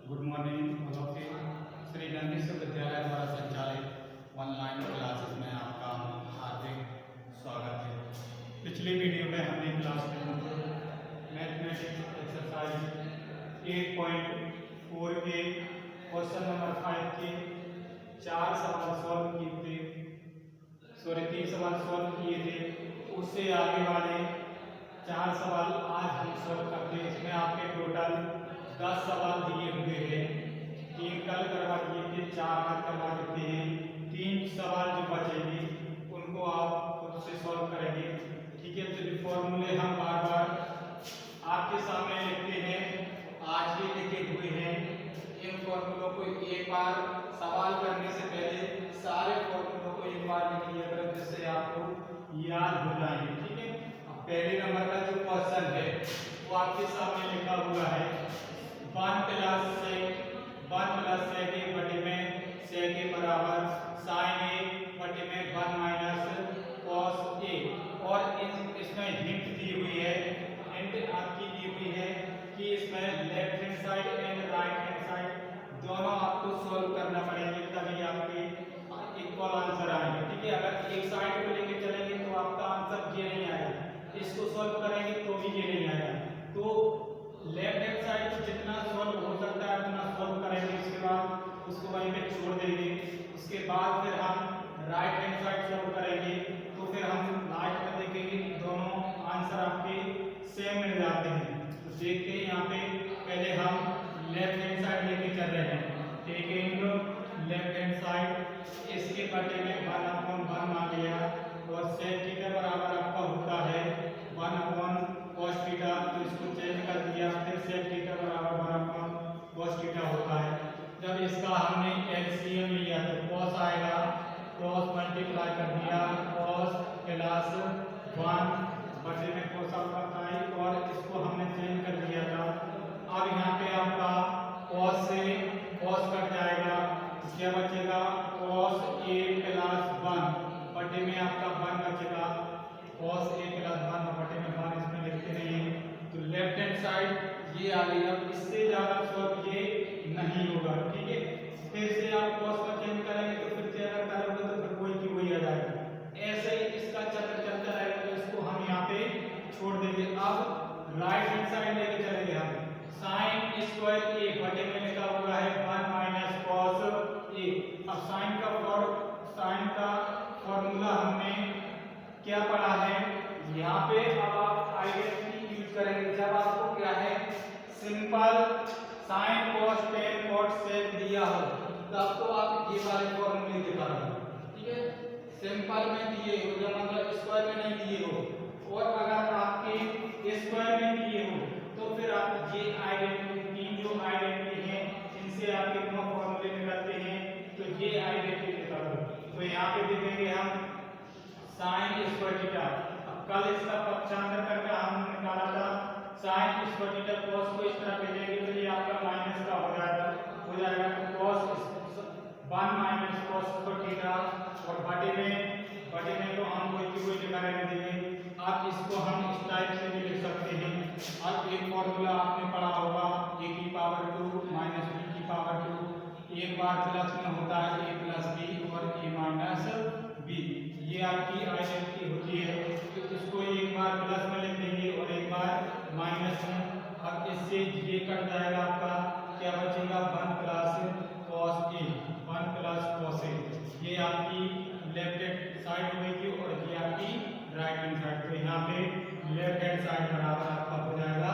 Good morning all of you. Shri Gandhi विश्वविद्यालय द्वारा संचालित ऑनलाइन क्लासेस में आपका हार्दिक स्वागत है। पिछली वीडियो में हमने क्लास मैथमेटिक्स एक्सरसाइज 8.4 के क्वेश्चन नंबर 5 के 4 सवाल सॉल्व किए थे, 3 सवाल सॉल्व किए थे। उससे आगे वाले 4 सवाल आज हम सॉल्व करते हैं। इसमें आपके टोटल 10 सवाल दिए हुए हैं। 3 कल करवा दिए थे, 4 आज करवा देते हैं। 3 सवाल जो बचेंगे उनको आप खुद से सॉल्व करेंगे, ठीक है। तो फॉर्मूले हम बार बार आपके सामने लिखते हैं, आज भी लिखे हुए हैं। इन फॉर्मूलों को एक बार सवाल करने से पहले सारे फॉर्मूलों को एक बार लिख लिया करें, जिससे आपको याद हो जाएंगे, ठीक है। अब पहले नंबर का जो क्वेश्चन है वो आपके सामने लिखा हुआ है 1 प्लस sec a बटे में sec a बराबर sin a बटे में 1 माइनस cos a। और इसमें हिंट दी हुई है, हिंट आपकी दी हुई है कि इसमें left hand side and right hand side दोनों आपको सॉल्व करना पड़ेंगे, तभी आपके इक्वल आंसर आएंगे, ठीक है। अगर एक साइड को लेके चलेंगे तो आपका आंसर ये नहीं आएगा, इसको सॉल्व करेंगे तो भी ये नहीं आएगा। तो लेफ्ट हैंड साइड को जितना सॉल्व हो सकता है उतना सॉल्व करेंगे, उसके बाद उसको वहीं पे छोड़ देंगे। उसके बाद फिर हम राइट हैंड साइड सॉल्व करेंगे, तो फिर हम लास्ट में देखेंगे कि दोनों आंसर आपके सेम मिल जाते हैं। तो देखते हैं यहाँ पे पहले हम लेफ्ट हैंड साइड लेके चल रहे हैं। टेकिंग लेफ्ट हैंड साइड, इसके बटे में 1/1 आ गया और sec थीटा बराबर आपका होता है 1/cos थीटा, तो इसको चेंज कर दिया, फिर sec थीटा बराबर 1/cos थीटा होता है। जब इसका हमने एलसीएम लिया तो cos आएगा, cos मल्टीप्लाई कर दिया cos प्लस 1 बटे में cos आता है और इसको हमने चेंज कर दिया था। अब यहाँ पे आपका cos से cos कट जाएगा, क्या बचेगा cos a प्लस 1 बटे में आपका 1 बचेगा, cos a प्लस 1 बटे में 1 इसमें लिखते नहीं है। तो लेफ्ट हैंड साइड ये आ गई। अब इससे ज्यादा सॉल्व ये नहीं होगा, ठीक है। फिर से आप cos को चेंज करेंगे तो फिर से अगर करोगे तो फिर कोई की वही आ जाएगा। ऐसे ही इसका चक्कर चलता रहेगा, तो इसको हम यहाँ पे छोड़ देंगे। अब राइट हैंड साइड लेके चलेंगे हम, sin स्क्वायर a बटे में लिखा हुआ है 1 माइनस cos a। अब साइन का फॉर्मूला हमने क्या पढ़ा है यहाँ पे। अब आप आइडेंटिटी यूज करेंगे जब आपको क्या है simple sin cos tan cot sec दिया हो, तब तो आप ये वाले फॉर्मूले दिखाओगे, ठीक है। सिंपल में दिए हो, जो मतलब स्क्वायर में नहीं दिए हो, और अगर आपके स्क्वायर में दिए हो तो फिर आप ये आइडेंटिटी जो आइडेंटिटी है इनसे आपके दोनों फॉर्मूले निकलते हैं, तो ये आइडेंटिटी निकालो। तो यहाँ पे देखेंगे हम sin स्क्वायर थीटा। अब कल इसका पक्षांतर करके हमने निकाला था sin स्क्वायर थीटा, cos को इस तरह भेजेंगे तो ये आपका माइनस का हो जाएगा तो cos 1 minus cos square theta और बटे में तो हम कोई लिखा रहने देंगे। अब इसको हम इस टाइप से भी लिख सकते हैं। अब एक फॉर्मूला आपने पढ़ा होगा a की पावर 2 माइनस b की पावर 2, एक बार प्लस में होता है a प्लस b और a माइनस b, ये आपकी आइडेंटिटी होती है। तो इसको एक बार प्लस में लिख देंगे और एक बार माइनस में। अब इससे ये कट जाएगा, आपका क्या बचेगा 1 plus cos a, 1 plus cos a। ये आपकी लेफ्ट हैंड साइड हो गई थी और ये आपकी राइट हैंड साइड। तो यहाँ पे लेफ्ट हैंड साइड बराबर आपका हो जाएगा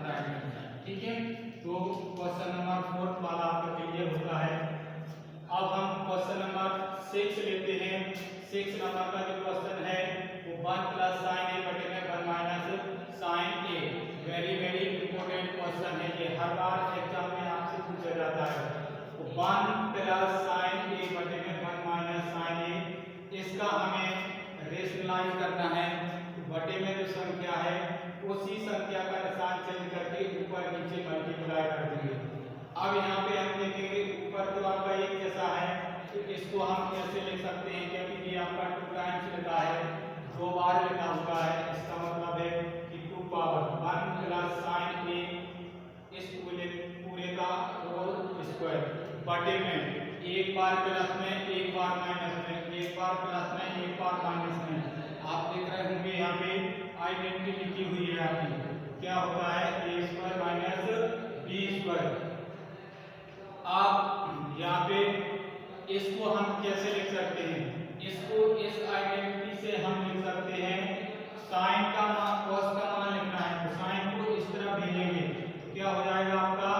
राइट हैंड साइड, ठीक है। तो क्वेश्चन नंबर 4 वाला आपका क्लियर होता है। अब हम क्वेश्चन नंबर 6 लेते हैं। 6 नंबर का जो क्वेश्चन है वो 1 प्लस sin a बटे में 1 minus sin a। Very very important question है, ये हर बार एग्जाम में आपसे पूछा जाता है। 1 प्लस sin a बटे में 1 माइनस sin a, इसका हमें रेशनलाइज करना है। बटे में जो संख्या है उसी संख्या का निशान चेंज करके ऊपर नीचे मल्टीप्लाई कर देंगे। अब यहाँ पे हम देखेंगे ऊपर तो आपका एक जैसा है, तो इसको हम कैसे लिख सकते हैं, क्योंकि ये आपका 2 टाइम्स लिखा है, 2 बार लिखा हुआ है। इसका मतलब है कि 2 पावर 1 प्लस sin a, इस पूरे का होल बटे में एक बार प्लस में एक बार माइनस में, एक बार प्लस में एक बार माइनस में। आप देख रहे होंगे यहाँ पे आइडेंटिटी लिखी हुई है आपकी, क्या होता है ए स्क्वायर माइनस बी स्क्वायर। आप यहाँ पे इसको हम कैसे लिख सकते हैं, इसको इस आइडेंटिटी से हम लिख सकते हैं साइन का मान कॉस का मान लिखना है तो साइन को इस तरह भेजेंगे तो क्या हो जाएगा आपका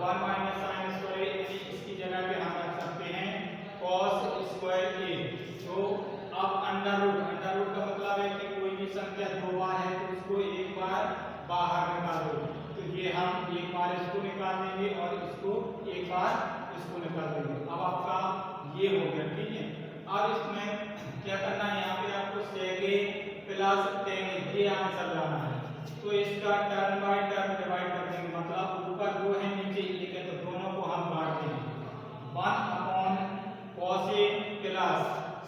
1 माइनस साइन स्क्वायर ए, इसकी जगह पे हम रख सकते हैं कॉस स्क्वायर ए। तो अब अंडर रूट का मतलब है कि कोई भी संख्या दो बार है तो उसको एक बार बाहर निकालो, तो ये हम एक बार इसको निकाल देंगे और इसको एक बार इसको निकाल देंगे। अब आपका ये हो गया, ठीक है। अब इसमें क्या करना है, यहाँ पे आपको सेक प्लस टेन ये आंसर लाना है, तो इसका टर्म बाय टर्म डिवाइड कर देंगे, मतलब ऊपर दो है नीचे एक है तो दोनों को हम बांट देंगे। 1 upon cos a plus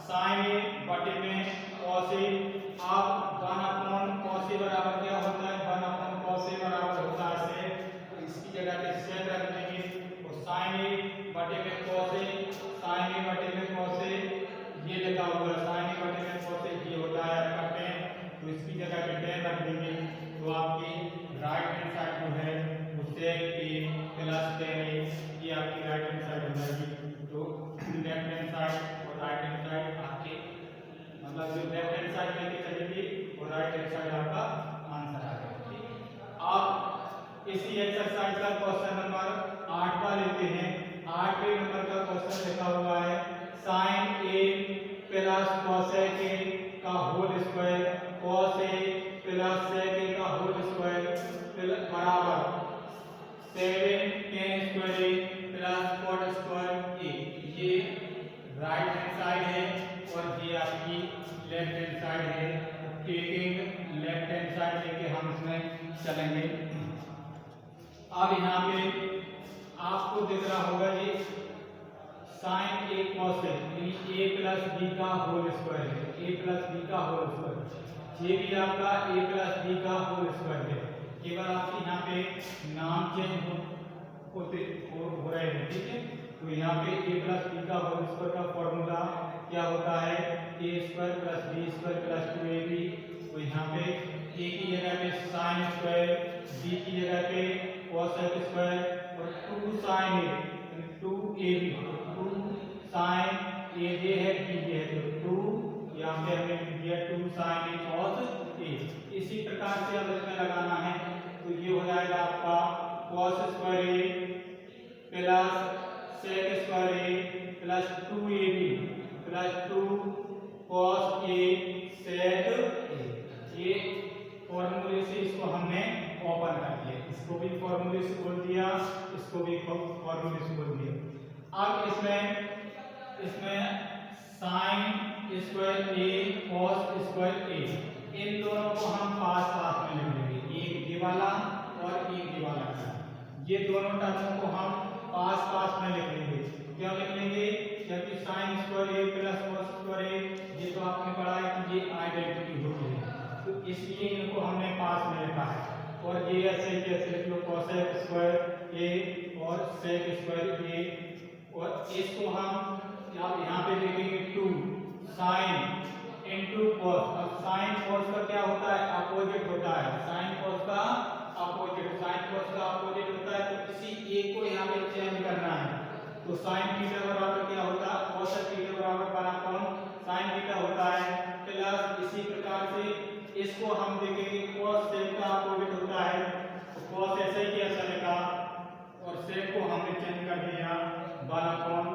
sin a बटे में cos a। अब 1 अपॉन cos a बराबर क्या होता है, 1 अपॉन cos a बराबर होता है sec, तो इसकी जगह पे sec रख देंगे और sin a बटे में cos a, sin a बटे में cos a ये लिखा हुआ है, sin a बटे में cos a ये होता है आपका tan, तो इसकी जगह पे tan रख देंगे। तो आपकी राइट हैंड साइड जो है वो sec a plus tan a ये आपकी राइट हैंड साइड हो जाएगी। तो लेफ्ट हैंड साइड और राइट हैंड साइड आपके मतलब जो लेफ्ट हैंड साइड लेके चलेगी और राइट हैंड साइड आपका आंसर आ जाएगा, ठीक है। आप इसी एक्सरसाइज का क्वेश्चन नंबर 8 का लेते हैं। 8वें नंबर का क्वेश्चन लिखा हुआ है sin a plus cosec a का whole square cos a plus sec a का होल स्क्वायर बराबर 7 tan square a plus cot square a। ये राइट हैंड साइड है और ये आपकी लेफ्ट हैंड साइड है। टेकिंग लेफ्ट हैंड साइड लेके हम इसमें चलेंगे। अब यहाँ पे आपको दिख रहा होगा ये sin a cos a यानी a प्लस b का होल स्क्वायर है, a प्लस b का होल स्क्वायर, ये भी आपका a प्लस b का होल स्क्वायर है। केवल आपके यहाँ पे नाम चेंज हो रहे हैं, ठीक है। तो यहाँ पे a प्लस b का होल स्क्वायर का फॉर्मूला क्या होता है a square plus b square plus 2ab। तो यहाँ पे a की जगह पे sin स्क्वायर, b की जगह पे cosec स्क्वायर और 2 sin a 2ab, 2 sin a जे है b जे है तो 2 यहाँ पे हमने लिख दिया 2 sin a cos a। इसी प्रकार से अब इसमें लगाना है तो ये हो जाएगा आपका cos square a plus sec square a plus 2ab plus 2 cos a sec a। ये फॉर्मूले से इसको हमने ओपन कर दिया, इसको भी फॉर्मूले से खोल दिया, इसको भी फॉर्मूले से खोल दिया। अब इसमें sin square a cos square a इन दोनों को हम पास पास में लिख लेंगे, एक ये वाला और एक ये वाला का, ये दोनों टर्मों को हम पास पास में लिख लेंगे। क्या लिख लेंगे, क्योंकि sin square a plus cos square a ये तो आपने पढ़ा है कि ये आइडेंटिटी होती है, तो इसलिए इनको हमने पास में लिखा है। और ये ऐसे कैसे लिख लो cosec स्क्वायर a और sec स्क्वायर a, और इसको हम यहाँ पे लिखेंगे 2 sin इनटू cos। अब sin cos का क्या होता है, अपोजिट होता है, sin cos का अपोजिट, sin cos का अपोजिट होता है, तो किसी एक को यहाँ पे चेंज करना है। तो sin थीटा बराबर क्या होता है, cos थीटा बराबर 1 अपॉन sin थीटा होता है प्लस इसी प्रकार से इसको हम देखेंगे cos sec का अपोजिट होता है, तो cos ऐसे ही ऐसा लिखा और sec को हमने चेंज कर दिया 1 अपॉन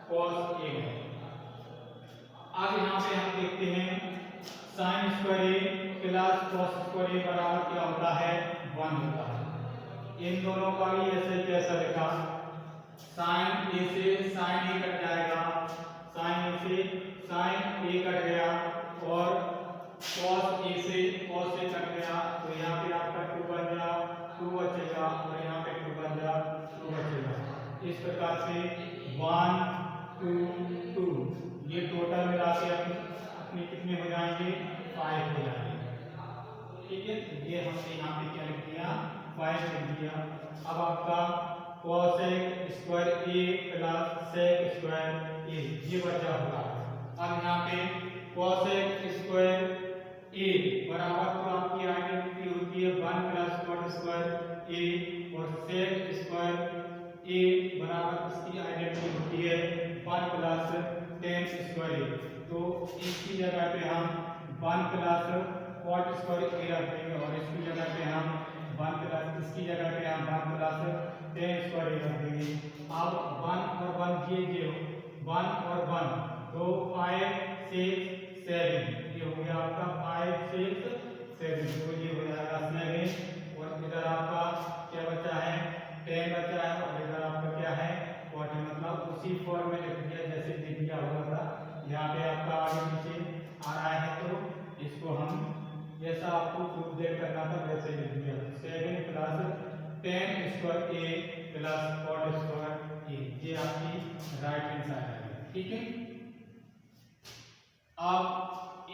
cos a। अब यहाँ पे हम देखते हैं sin square a plus cos square a बराबर क्या होता है 1 होता है। इन दोनों का भी ऐसे कैसा लिखा, sin a से sin a कट जाएगा, sin a से sin a कट गया और cos a से cos a कट गया, तो यहाँ पे आपका 2 बन गया, 2 बचेगा और यहाँ पे 2 बन गया, 2 बचेगा। इस प्रकार से 1 2 2 ये टोटल मिला के अपने कितने हो जाएंगे 5 हो जाएंगे, ठीक है। ये हमने यहाँ पे क्या लिख दिया 5 लिख दिया। अब आपका cosec square a plus sec square a, ये बचा हुआ। अब यहाँ पे cosec स्क्वायर a बराबर तो आपकी आइडेंटिटी होती है 1 प्लस cot स्क्वायर a, और sec स्क्वायर a बराबर इसकी आइडेंटिटी होती है 1 प्लस tan स्क्वायर a। तो इसकी जगह पे हम 1 प्लस cot स्क्वायर a रख देंगे और इसकी जगह पे हम 1 प्लस इसकी जगह पे हम 1 प्लस tan स्क्वायर a रख देंगे। अब 1 और 1 ये 1 और 1 तो 5 6 7, ये हो गया आपका 5 6 7, तो ये हो जाएगा 7, और इधर आपका क्या बचा है 10 बचा है, और इधर आपका क्या है 40, मतलब उसी फॉर्म में लिख दिया जैसे दिया हुआ था। यहाँ पे आपका आगे नीचे आ रहा है, तो इसको हम जैसा आपको प्रूफ देख करना था वैसे लिख दिया 7 plus tan square a plus cot square a, ये आपकी राइट हैंड साइड है। ठीक है, अब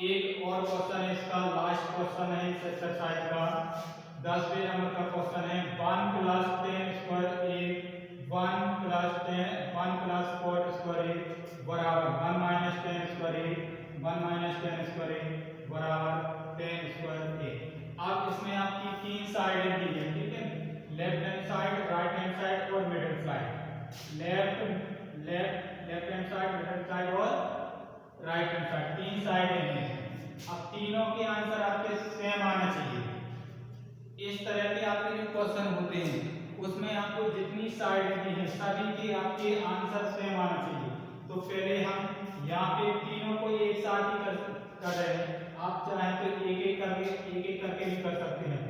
एक और क्वेश्चन है, इसका लास्ट क्वेश्चन है इस एक्सरसाइज का 10वें नंबर का क्वेश्चन है 1 plus tan square a 1 plus cot square a बराबर 1 minus tan square a 1 minus tan square a बराबर tan स्क्वायर a। अब इसमें आपकी तीन साइड दी है, ठीक है, left hand side, right hand side और middle side. Left hand side, middle side और राइट हैंड साइड, तीन साइडें हैं। अब तीनों के आंसर आपके सेम आना चाहिए। इस तरह के आपके जो क्वेश्चन होते हैं उसमें आपको जितनी साइड दी है सभी के आपके आंसर सेम आना चाहिए। तो पहले हम यहाँ पे तीनों को एक साथ ही कर रहे हैं, आप चाहें तो एक एक करके भी कर सकते हैं।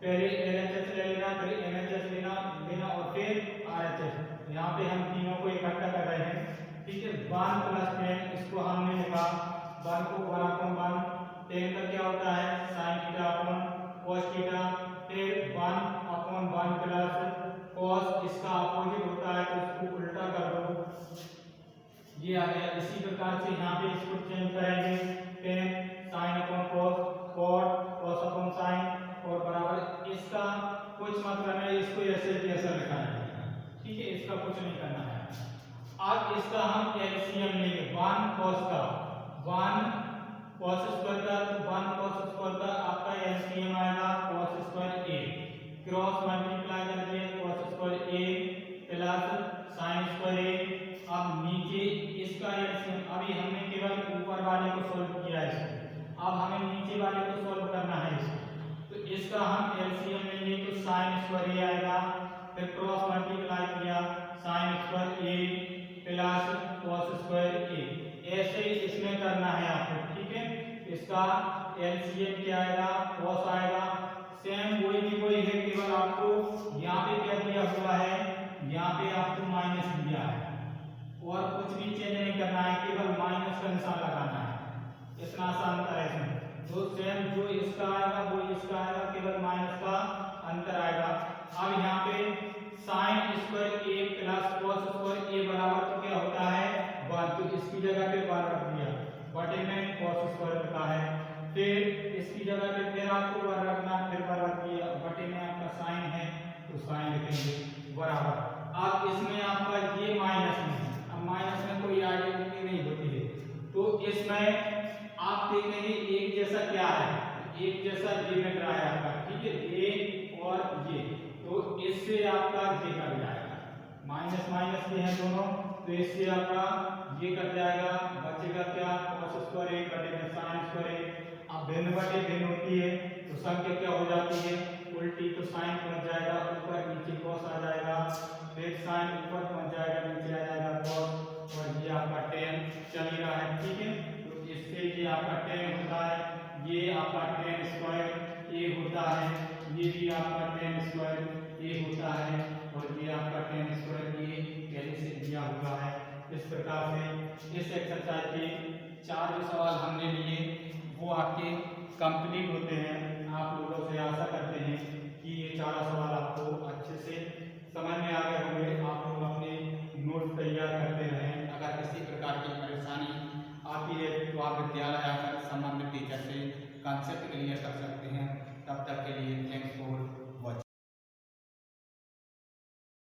पहले LHS ले लेना, फिर MHS लेना और फिर RHS। यहाँ पे हम तीनों को इकट्ठा कर रहे हैं, ठीक है। 1 प्लस tan, इसको हमने लिखा 1 को 1/1, tan का क्या होता है sin theta upon cos theta, फिर 1/1 प्लस cos, इसका अपोजिट होता है तो इसको उल्टा कर दो, ये आ गया। इसी प्रकार से यहाँ पे इसको चेंज करेंगे, tan sin upon cos, cos upon sin, और बराबर इसका कुछ मतलब है, इसको ऐसे कैसे लिखा है, ठीक है, इसका कुछ नहीं करना है। अब इसका हम एलसीएम लेंगे, 1 cos का 1 cos स्क्वायर का, तो 1 cos स्क्वायर का आपका एलसीएम आएगा cos square a, cross multiply कर दिए cos square a plus sin square a। अब नीचे इसका एलसीएम, अभी हमने केवल ऊपर वाले को सॉल्व किया है, अब हमें नीचे वाले को सॉल्व करना है इसको। तो इसका हम एलसीएम लेंगे तो sin स्क्वायर a आएगा, फिर क्रॉस मल्टीप्लाई किया sin square a plus cos square a, ऐसे ही इसमें करना है आपको, ठीक है। इसका एलसीएम क्या आएगा cos आएगा, सेम वही है, केवल आपको यहाँ पे क्या दिया हुआ है, यहाँ पे आपको माइनस दिया है और कुछ भी चेंज नहीं करना है, केवल माइनस का निशान लगाना है, इतना आसान है इसमें। तो सेम जो इसका आएगा वो इसका आएगा, केवल माइनस का अंतर आएगा। अब यहाँ पे sin square a plus cos square a बराबर तो क्या होता है 1, तो इसकी जगह पे 1 रख दिया, बटे में cos स्क्वायर लिखा है, फिर इसकी जगह पे फिर आपको 1 रखना, फिर 1 रख दिया, बटे में आपका sin है तो sin लिखेंगे बराबर। अब इसमें आपका ये माइनस में, अब माइनस में कोई आइडेंटिटी नहीं होती है, तो इसमें आप देखेंगे एक जैसा क्या है, एक जैसा ये मिल रहा है आपका, ठीक है, ये और ये, तो इससे आपका ये कट जाएगा, माइनस माइनस ये है दोनों, तो इससे आपका ये कट जाएगा, बचेगा क्या cos स्क्वायर a बटे में sin स्क्वायर a। अब भिन्न बटे भिन्न होती है तो संख्या क्या हो जाती है उल्टी, तो sin पहुंच जाएगा ऊपर, नीचे cos आ जाएगा, फिर sin ऊपर पहुंच जाएगा, नीचे आ जाएगा cos, और ये आपका tan चल ही रहा है, ठीक है। तो इससे ये आपका tan होता है, ये आपका tan स्क्वायर a होता है, ये भी आपका tan स्क्वायर a होता है, और ये आपका tan स्क्वायर a पहले से दिया हुआ है। इस प्रकार से इस एक्सरसाइज के 4 जो सवाल हमने लिए वो आपके कंप्लीट होते हैं। आप लोगों से आशा करते हैं कि ये 4 सवाल